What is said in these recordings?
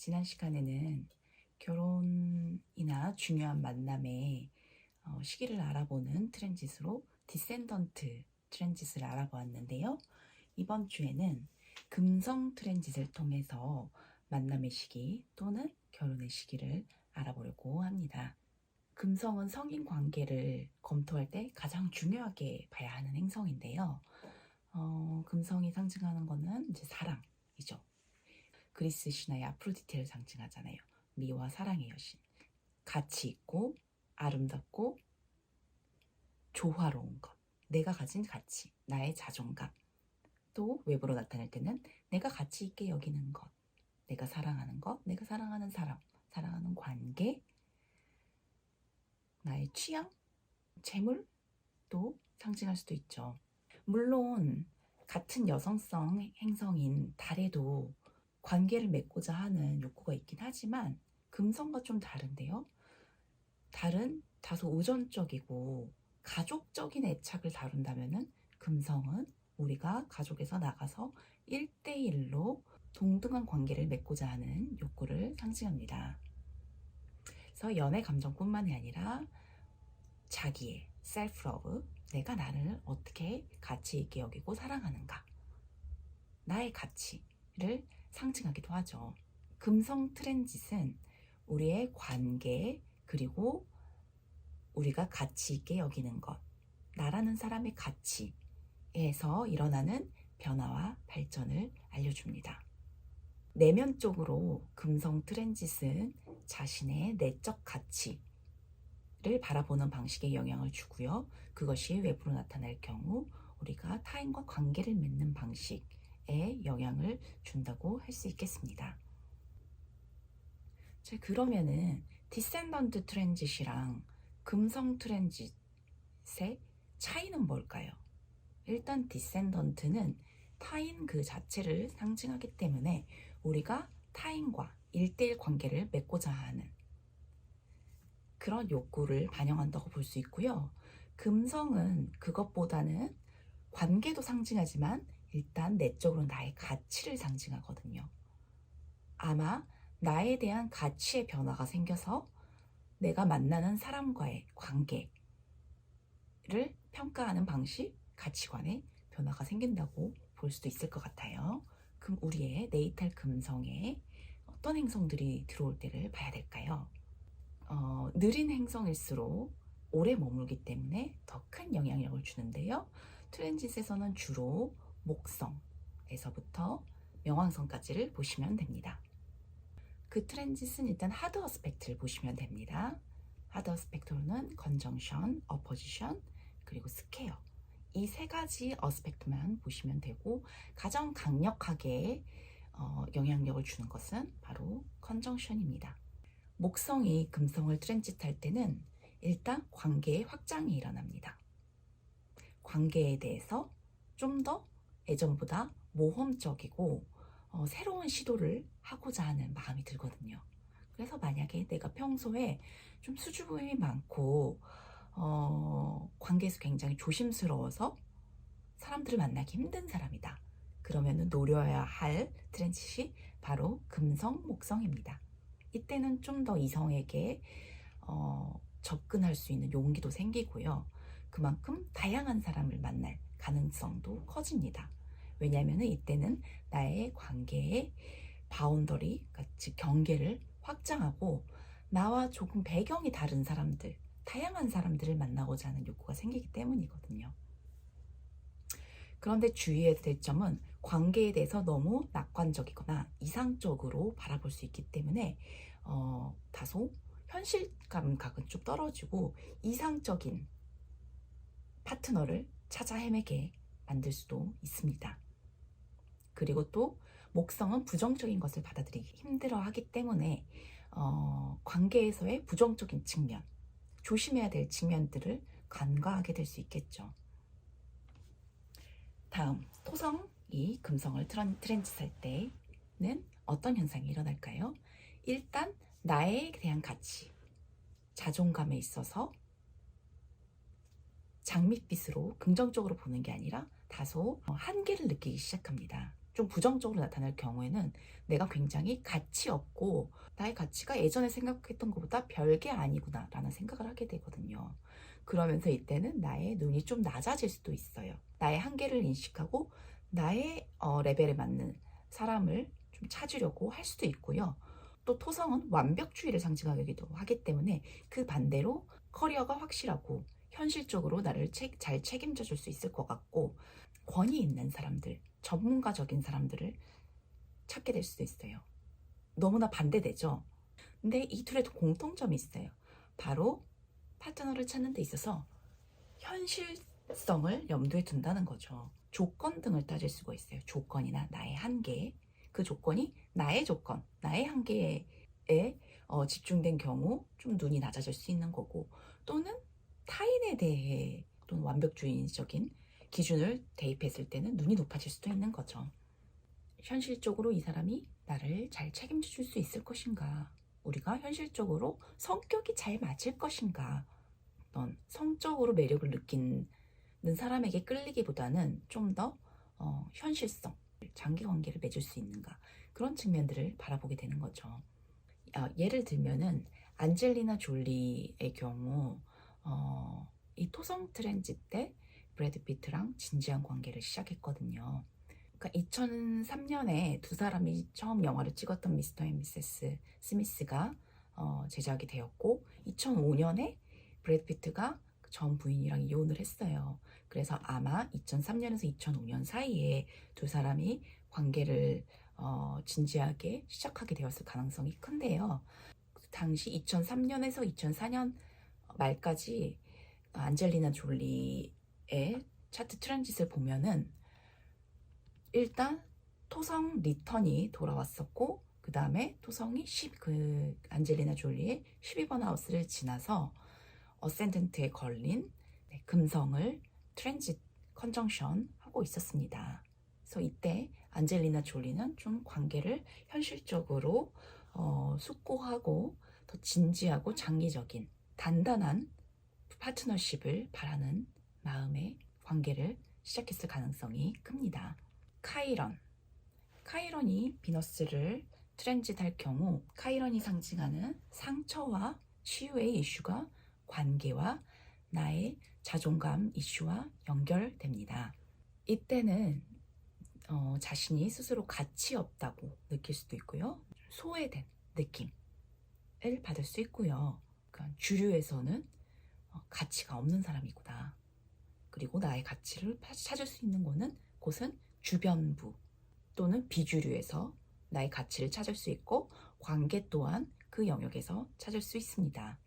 지난 시간에는 결혼이나 중요한 만남의 시기를 알아보는 트랜짓으로 디센던트 트랜짓을 알아보았는데요. 이번 주에는 금성 트랜짓을 통해서 만남의 시기 또는 결혼의 시기를 알아보려고 합니다. 금성은 성인 관계를 검토할 때 가장 중요하게 봐야 하는 행성인데요. 금성이 상징하는 거는 이제 사랑이죠. 그리스 신화의 아프로디테를 상징하잖아요. 미와 사랑의 여신. 가치 있고 아름답고 조화로운 것. 내가 가진 가치, 나의 자존감. 또 외부로 나타낼 때는 내가 가치 있게 여기는 것, 내가 사랑하는 것, 내가 사랑하는 사람, 사랑하는 관계, 나의 취향, 재물도 상징할 수도 있죠. 물론 같은 여성성 행성인 달에도 관계를 맺고자 하는 욕구가 있긴 하지만 금성과 좀 다른데요. 달은 다소 의존적이고 가족적인 애착을 다룬다면은 금성은 우리가 가족에서 나가서 1대1로 동등한 관계를 맺고자 하는 욕구를 상징합니다. 그래서 연애 감정뿐만이 아니라 자기의 셀프-러브, 내가 나를 어떻게 가치 있게 여기고 사랑하는가, 나의 가치를 상징하기도 하죠. 금성 트랜짓은 우리의 관계 그리고 우리가 가치 있게 여기는 것, 나라는 사람의 가치에서 일어나는 변화와 발전을 알려줍니다. 내면적으로 금성 트랜짓은 자신의 내적 가치를 바라보는 방식에 영향을 주고요. 그것이 외부로 나타날 경우 우리가 타인과 관계를 맺는 방식에 영향을 준다고 할 수 있겠습니다. 자, 그러면은 디센던트 트랜짓이랑 금성 트랜짓의 차이는 뭘까요? 일단 디센던트는 타인 그 자체를 상징하기 때문에 우리가 타인과 1대1 관계를 맺고자 하는 그런 욕구를 반영한다고 볼 수 있고요. 금성은 그것보다는 관계도 상징하지만 일단 내적으로 나의 가치를 상징하거든요. 아마 나에 대한 가치의 변화가 생겨서 내가 만나는 사람과의 관계를 평가하는 방식, 가치관에 변화가 생긴다고 볼 수도 있을 것 같아요. 그럼 우리의 네이탈 금성에 어떤 행성들이 들어올 때를 봐야 될까요? 느린 행성일수록 오래 머물기 때문에 더 큰 영향력을 주는데요. 트랜짓에서는 주로 목성에서부터 명왕성까지를 보시면 됩니다. 그 트랜짓은 일단 하드 어스펙트를 보시면 됩니다. 하드 어스펙트로는 컨정션, 어포지션, 그리고 스퀘어, 이 세 가지 어스펙트만 보시면 되고 가장 강력하게 영향력을 주는 것은 바로 컨정션입니다. 목성이 금성을 트랜짓할 때는 일단 관계의 확장이 일어납니다. 관계에 대해서 좀 더 예전보다 모험적이고 새로운 시도를 하고자 하는 마음이 들거든요. 그래서 만약에 내가 평소에 좀 수줍음이 많고 관계에서 굉장히 조심스러워서 사람들을 만나기 힘든 사람이다. 그러면은 노려야 할 트랜짓이 바로 금성, 목성입니다. 이때는 좀 더 이성에게 접근할 수 있는 용기도 생기고요. 그만큼 다양한 사람을 만날 가능성도 커집니다. 왜냐하면 이때는 나의 관계의 바운더리, 즉 경계를 확장하고 나와 조금 배경이 다른 사람들, 다양한 사람들을 만나고자 하는 욕구가 생기기 때문이거든요. 그런데 주의해야 될 점은 관계에 대해서 너무 낙관적이거나 이상적으로 바라볼 수 있기 때문에 다소 현실감각은 좀 떨어지고 이상적인 파트너를 찾아 헤매게 만들 수도 있습니다. 그리고 또 목성은 부정적인 것을 받아들이기 힘들어하기 때문에 관계에서의 부정적인 측면, 조심해야 될 측면들을 간과하게 될 수 있겠죠. 다음, 토성이 금성을 트랜짓할 때는 어떤 현상이 일어날까요? 일단 나에 대한 가치, 자존감에 있어서 장밋빛으로 긍정적으로 보는 게 아니라 다소 한계를 느끼기 시작합니다. 좀 부정적으로 나타날 경우에는 내가 굉장히 가치 없고 나의 가치가 예전에 생각했던 것보다 별게 아니구나 라는 생각을 하게 되거든요. 그러면서 이때는 나의 눈이 좀 낮아질 수도 있어요. 나의 한계를 인식하고 나의 레벨에 맞는 사람을 좀 찾으려고 할 수도 있고요. 또 토성은 완벽주의를 상징하기도 하기 때문에 그 반대로 커리어가 확실하고 현실적으로 나를 잘 책임져 줄 수 있을 것 같고 권위 있는 사람들, 전문가적인 사람들을 찾게 될 수도 있어요. 너무나 반대되죠. 근데 이 둘에도 공통점이 있어요. 바로 파트너를 찾는 데 있어서 현실성을 염두에 둔다는 거죠. 조건 등을 따질 수가 있어요. 조건이나 나의 한계. 그 조건이 나의 조건, 나의 한계에 집중된 경우 좀 눈이 낮아질 수 있는 거고, 또는 타인에 대해 또는 완벽주의적인 기준을 대입했을 때는 눈이 높아질 수도 있는 거죠. 현실적으로 이 사람이 나를 잘 책임져 줄 수 있을 것인가? 우리가 현실적으로 성격이 잘 맞을 것인가? 어떤 성적으로 매력을 느끼는 사람에게 끌리기보다는 좀 더 현실성, 장기 관계를 맺을 수 있는가? 그런 측면들을 바라보게 되는 거죠. 예를 들면은 안젤리나 졸리의 경우 이 토성 트렌지 때 브래드 피트랑 진지한 관계를 시작했거든요. 그러니까 2003년에 두 사람이 처음 영화를 찍었던 미스터 앤 미세스 스미스가 제작이 되었고 2005년에 브래드 피트가 전 부인이랑 이혼을 했어요. 그래서 아마 2003년에서 2005년 사이에 두 사람이 관계를 진지하게 시작하게 되었을 가능성이 큰데요. 당시 2003년에서 2004년 말까지 안젤리나 졸리의 차트 트랜짓을 보면은 일단 토성 리턴이 돌아왔었고 그 다음에 토성이 안젤리나 졸리의 12번 하우스를 지나서 어센던트에 걸린 금성을 트랜짓 컨정션 하고 있었습니다. 그래서 이때 안젤리나 졸리는 좀 관계를 현실적으로 숙고하고 더 진지하고 장기적인 단단한 파트너십을 바라는 마음의 관계를 시작했을 가능성이 큽니다. 카이런이 비너스를 트랜짓할 경우 카이런이 상징하는 상처와 치유의 이슈가 관계와 나의 자존감 이슈와 연결됩니다. 이때는 자신이 스스로 가치 없다고 느낄 수도 있고요. 소외된 느낌을 받을 수 있고요. 그러니까 주류에서는 가치가 없는 사람이구나. 그리고 나의 가치를 찾을 수 있는 곳은 주변부 또는 비주류에서 나의 가치를 찾을 수 있고 관계 또한 그 영역에서 찾을 수 있습니다.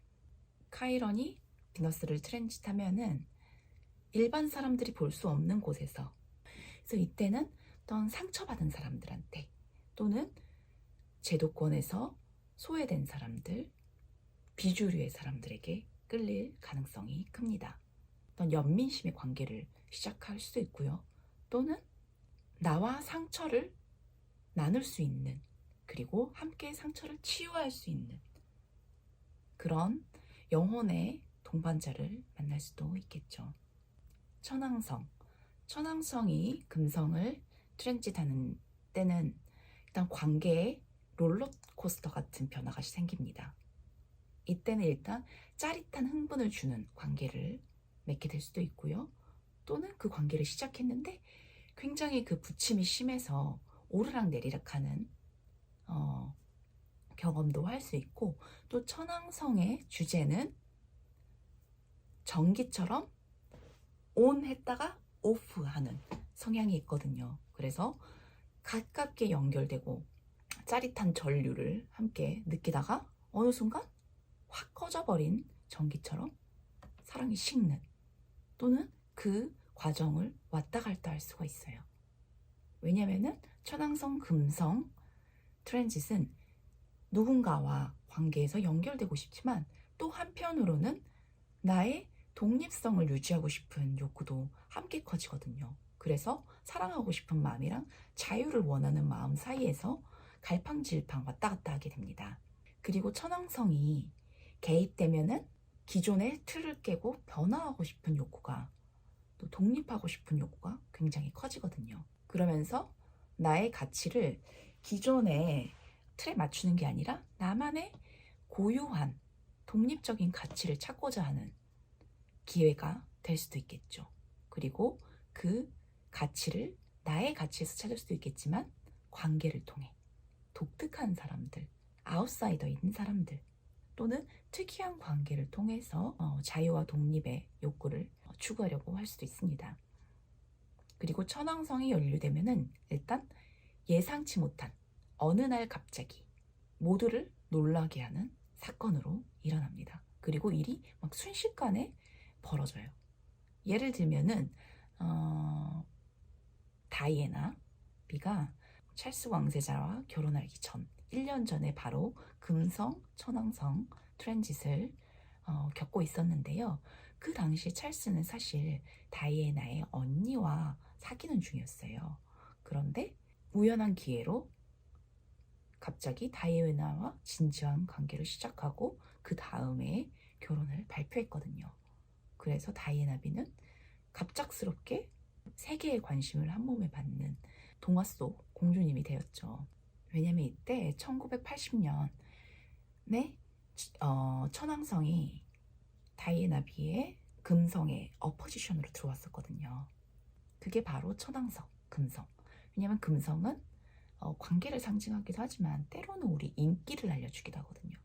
카이런이 비너스를 트랜짓하면은 일반 사람들이 볼 수 없는 곳에서, 그래서 이때는 어떤 상처받은 사람들한테 또는 제도권에서 소외된 사람들, 비주류의 사람들에게 끌릴 가능성이 큽니다. 어떤 연민심의 관계를 시작할 수도 있고요. 또는 나와 상처를 나눌 수 있는, 그리고 함께 상처를 치유할 수 있는 그런 영혼의 동반자를 만날 수도 있겠죠. 천왕성이 금성을 트랜짓하는 때는 일단 관계에 롤러코스터 같은 변화가 생깁니다. 이때는 일단 짜릿한 흥분을 주는 관계를 맺게 될 수도 있고요. 또는 그 관계를 시작했는데 굉장히 그 부침이 심해서 오르락 내리락하는 경험도 할 수 있고, 또 천왕성의 주제는 전기처럼 온 했다가 오프 하는 성향이 있거든요. 그래서 가깝게 연결되고 짜릿한 전류를 함께 느끼다가 어느 순간 확 꺼져버린 전기처럼 사랑이 식는, 또는 그 과정을 왔다 갔다 할 수가 있어요. 왜냐면은 천왕성 금성 트랜짓은 누군가와 관계에서 연결되고 싶지만 또 한편으로는 나의 독립성을 유지하고 싶은 욕구도 함께 커지거든요. 그래서 사랑하고 싶은 마음이랑 자유를 원하는 마음 사이에서 갈팡질팡 왔다 갔다 하게 됩니다. 그리고 천왕성이 개입되면은 기존의 틀을 깨고 변화하고 싶은 욕구가, 또 독립하고 싶은 욕구가 굉장히 커지거든요. 그러면서 나의 가치를 기존의 틀에 맞추는 게 아니라 나만의 고유한 독립적인 가치를 찾고자 하는 기회가 될 수도 있겠죠. 그리고 그 가치를 나의 가치에서 찾을 수도 있겠지만 관계를 통해 독특한 사람들, 아웃사이더인 사람들 또는 특이한 관계를 통해서 자유와 독립의 욕구를 추구하려고 할 수도 있습니다. 그리고 천왕성이 연료되면은 일단 예상치 못한 어느 날 갑자기 모두를 놀라게 하는 사건으로 일어납니다. 그리고 일이 막 순식간에 벌어져요. 예를 들면은 다이애나 비가 찰스 왕세자와 결혼하기 전 1년 전에 바로 금성, 천왕성 트랜짓을 겪고 있었는데요. 그 당시 찰스는 사실 다이애나의 언니와 사귀는 중이었어요. 그런데 우연한 기회로 갑자기 다이애나와 진지한 관계를 시작하고 그 다음에 결혼을 발표했거든요. 그래서 다이애나 비는 갑작스럽게 세계의 관심을 한 몸에 받는 동화 속 공주님이 되었죠. 왜냐면 이때 1980년에 천왕성이 다이애나 비의 금성의 어포지션으로 들어왔었거든요. 그게 바로 천왕성, 금성. 왜냐면 금성은 관계를 상징하기도 하지만 때로는 우리 인기를 알려주기도 하거든요.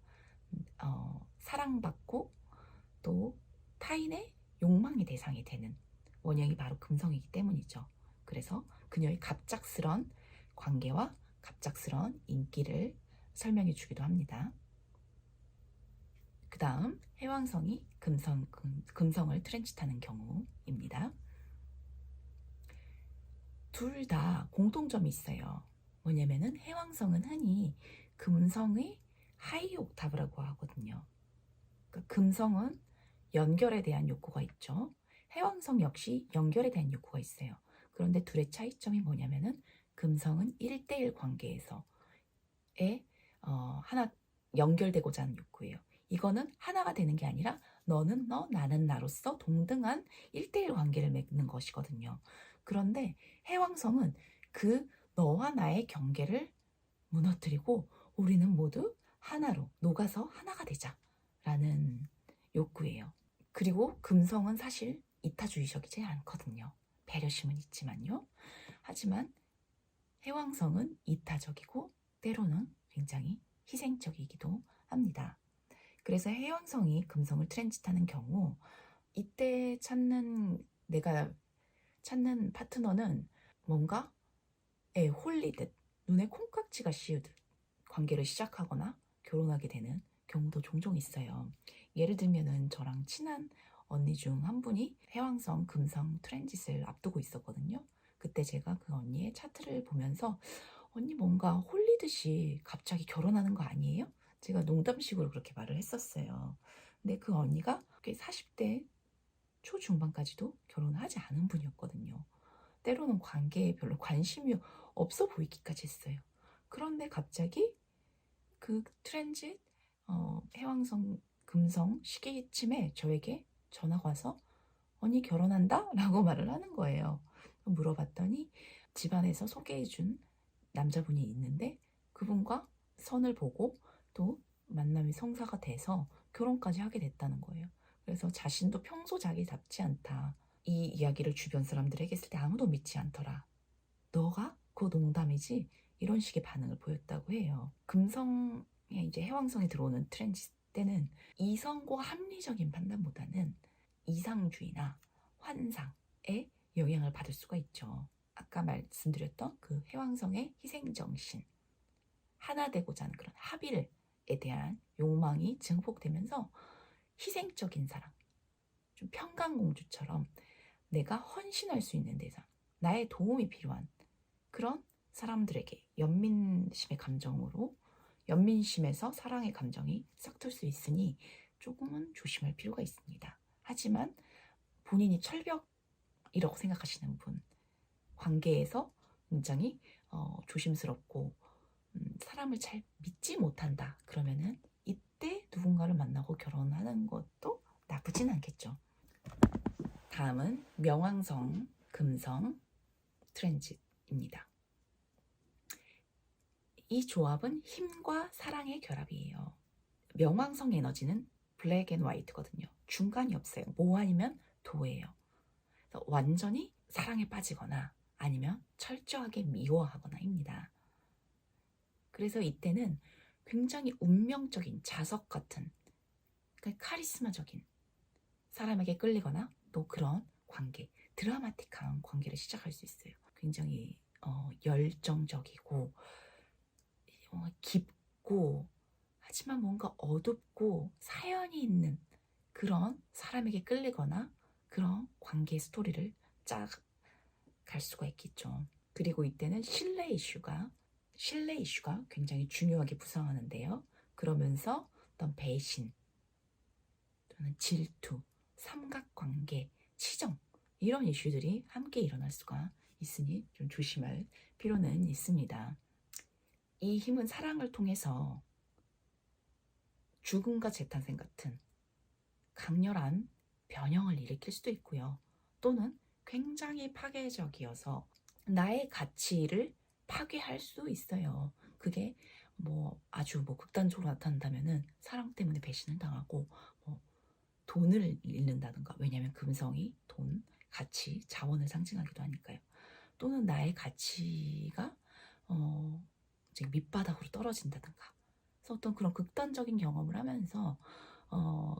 사랑받고 또 타인의 욕망의 대상이 되는 원형이 바로 금성이기 때문이죠. 그래서 그녀의 갑작스런 관계와 갑작스런 인기를 설명해 주기도 합니다. 그 다음 해왕성이 금성을 트랜짓하는 경우입니다. 둘 다 공통점이 있어요. 뭐냐면은 해왕성은 흔히 금성의 하이 옥타브라고 하거든요. 그러니까 금성은 연결에 대한 욕구가 있죠. 해왕성 역시 연결에 대한 욕구가 있어요. 그런데 둘의 차이점이 뭐냐면은 금성은 1대1 관계에서의 하나 연결되고자 하는 욕구예요. 이거는 하나가 되는 게 아니라 너는 너, 나는 나로서 동등한 1대1 관계를 맺는 것이거든요. 그런데 해왕성은 그 너와 나의 경계를 무너뜨리고 우리는 모두 하나로 녹아서 하나가 되자라는 욕구예요. 그리고 금성은 사실 이타주의적이지 않거든요. 배려심은 있지만요. 하지만 해왕성은 이타적이고 때로는 굉장히 희생적이기도 합니다. 그래서 해왕성이 금성을 트랜짓하는 경우 이때 내가 찾는 파트너는 뭔가 홀리듯 눈에 콩깍지가 씌우듯 관계를 시작하거나 결혼하게 되는 경우도 종종 있어요. 예를 들면은 저랑 친한 언니 중 한 분이 해왕성 금성 트랜짓을 앞두고 있었거든요. 그때 제가 그 언니의 차트를 보면서 언니 뭔가 홀리듯이 갑자기 결혼하는 거 아니에요? 제가 농담식으로 그렇게 말을 했었어요. 근데 그 언니가 40대 초중반까지도 결혼하지 않은 분이었거든요. 때로는 관계에 별로 관심이 없어 보이기까지 했어요. 그런데 갑자기 그 트랜짓 해왕성 금성 시기쯤에 저에게 전화가 와서 언니 결혼한다? 라고 말을 하는 거예요. 물어봤더니 집안에서 소개해준 남자분이 있는데 그분과 선을 보고 또 만남이 성사가 돼서 결혼까지 하게 됐다는 거예요. 그래서 자신도 평소 자기답지 않다. 이 이야기를 주변 사람들에게 했을 때 아무도 믿지 않더라. 너가? 그거 농담이지? 이런 식의 반응을 보였다고 해요. 금성에 이제 해왕성에 들어오는 트랜짓 때는 이성과 합리적인 판단보다는 이상주의나 환상에 영향을 받을 수가 있죠. 아까 말씀드렸던 그 해왕성의 희생정신, 하나 되고자 하는 그런 합의에 대한 욕망이 증폭되면서 희생적인 사랑, 좀 평강공주처럼 내가 헌신할 수 있는 대상, 나의 도움이 필요한 그런 사람들에게 연민심에서 사랑의 감정이 싹틀 수 있으니 조금은 조심할 필요가 있습니다. 하지만 본인이 철벽이라고 생각하시는 분, 관계에서 굉장히 조심스럽고 사람을 잘 믿지 못한다 그러면은 이때 누군가를 만나고 결혼하는 것도 나쁘진 않겠죠. 다음은 명왕성 금성 트랜짓입니다. 이 조합은 힘과 사랑의 결합이에요. 명왕성 에너지는 블랙 앤 화이트거든요. 중간이 없어요. 모 아니면 도예요. 그래서 완전히 사랑에 빠지거나 아니면 철저하게 미워하거나입니다. 그래서 이때는 굉장히 운명적인 자석 같은, 그러니까 카리스마적인 사람에게 끌리거나 또 그런 관계, 드라마틱한 관계를 시작할 수 있어요. 굉장히 열정적이고 깊고 하지만 뭔가 어둡고 사연이 있는 그런 사람에게 끌리거나 그런 관계의 스토리를 쫙 갈 수가 있겠죠. 그리고 이때는 신뢰 이슈가 굉장히 중요하게 부상하는데요. 그러면서 어떤 배신 또는 질투, 삼각관계, 치정 이런 이슈들이 함께 일어날 수가 있으니 좀 조심할 필요는 있습니다. 이 힘은 사랑을 통해서 죽음과 재탄생 같은 강렬한 변형을 일으킬 수도 있고요. 또는 굉장히 파괴적이어서 나의 가치를 파괴할 수 있어요. 그게 아주 극단적으로 나타난다면은 사랑 때문에 배신을 당하고 돈을 잃는다든가, 왜냐하면 금성이 돈, 가치, 자원을 상징하기도 하니까요. 또는 나의 가치가 이제 밑바닥으로 떨어진다든가. 그래서 어떤 그런 극단적인 경험을 하면서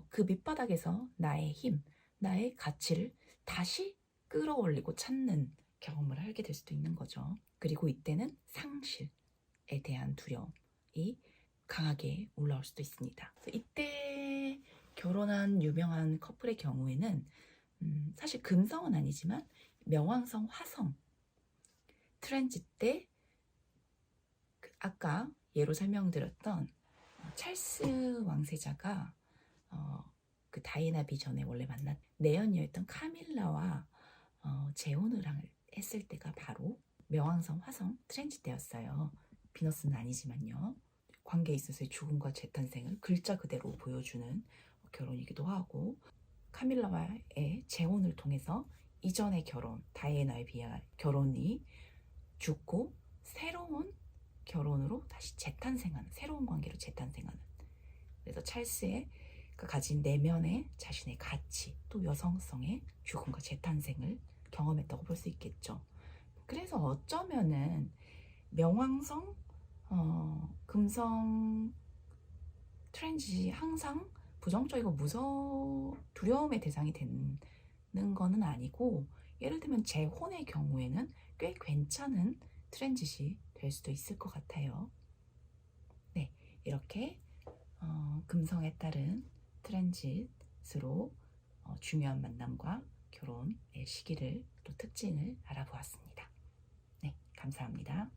그 밑바닥에서 나의 힘, 나의 가치를 다시 끌어올리고 찾는 경험을 하게 될 수도 있는 거죠. 그리고 이때는 상실에 대한 두려움이 강하게 올라올 수도 있습니다. 그래서 이때 결혼한 유명한 커플의 경우에는 사실 금성은 아니지만 명왕성 화성 트랜짓 때 아까 예로 설명드렸던 찰스 왕세자가 그 다이애나 비전에 원래 만난 내연녀였던 카밀라와 재혼을 했을 때가 바로 명왕성 화성 트랜짓 때였어요. 비너스는 아니지만요. 관계에 있어서의 죽음과 재탄생을 글자 그대로 보여주는 결혼이기도 하고, 카밀라와의 재혼을 통해서 이전의 결혼, 다이애나에 비해 결혼이 죽고 새로운 결혼으로 다시 재탄생하는, 새로운 관계로 재탄생하는, 그래서 찰스의 그 가진 내면의 자신의 가치, 또 여성성의 죽음과 재탄생을 경험했다고 볼 수 있겠죠. 그래서 어쩌면은 명왕성, 금성 트랜짓이 항상 부정적이고 두려움의 대상이 되는 거는 아니고, 예를 들면 재혼의 경우에는 꽤 괜찮은 트랜짓이 될 수도 있을 것 같아요. 네, 이렇게 금성에 따른 트랜짓으로 중요한 만남과 결혼의 시기를 또 특징을 알아보았습니다. 네, 감사합니다.